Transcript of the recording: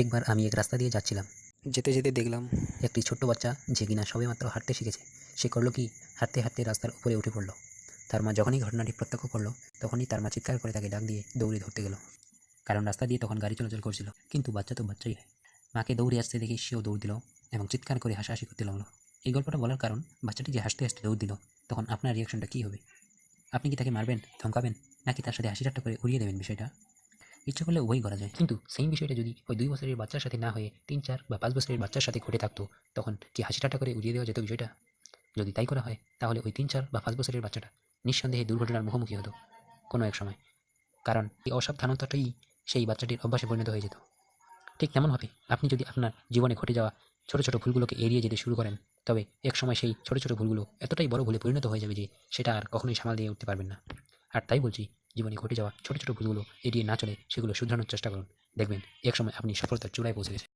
একবার আমি এক রাস্তা দিয়ে যাচ্ছিলাম। যেতে যেতে দেখলাম একটি ছোট্ট বাচ্চা যে কিনা সবেমাত্র হাঁটতে শিখেছে, সে করলো কি, হাঁটতে হাঁটতে রাস্তার উপরে উঠে পড়লো। তার মা যখনই ঘটনাটি প্রত্যক্ষ করলো, তখনই তার মা চিৎকার করে তাকে ডাক দিয়ে দৌড়ে ধরতে গেল। কারণ রাস্তা দিয়ে তখন গাড়ি চলাচল করছিল, কিন্তু বাচ্চা তো বাচ্চাই হয়। মাকে দৌড়ে আসতে দেখে সেও দৌড় দিল এবং চিৎকার করে হাসাহাসি করতে লাগলো। এই গল্পটা বলার কারণ, বাচ্চাটি যে হাসতে হাসতে দৌড় দিল, তখন আপনার রিয়াকশনটা কী হবে? আপনি কি তাকে মারবেন, ধমকাবেন, নাকি তার সাথে হাসি ঠাট্টা করে উড়িয়ে দেবেন বিষয়টা? ইচ্ছে করলে উভয়ই করা যায়, কিন্তু সেম বিষয়টা যদি ওই 2 বছরের বাচ্চার সাথে না হয়ে 3, 4 বা 5 বছরের বাচ্চার সাথে ঘটে থাকতো, তখন কি হাসি ঠাট্টা করে উড়িয়ে দেওয়া যেত বিষয়টা? যদি তাই করা হয়, তাহলে ওই 3, 4 বা 5 বছরের বাচ্চাটা নিঃসন্দেহে দুর্ঘটনার মুখোমুখি হতো কোনো এক সময়। কারণ এই অসাবধানতাটাই সেই বাচ্চাটির অভ্যাসে পরিণত হয়ে যেত। ঠিক তেমনভাবে আপনি যদি আপনার জীবনে ঘটে যাওয়া ছোট ছোট ভুলগুলোকে এড়িয়ে যেতে শুরু করেন, তবে একসময় সেই ছোট ছোট ভুলগুলো এতটাই বড় ভুলে পরিণত হয়ে যাবে যে সেটা আর কখনোই সামাল দিয়ে উঠতে পারবেন না। আর তাই বলছি, জীবনে ঘটে যাওয়া ছোট ছোট ভুলগুলো এড়িয়ে না চলে সেগুলো শুধরানোর চেষ্টা করুন। দেখবেন একসময় আপনি সফলতার চূড়ায় পৌঁছে গেছেন।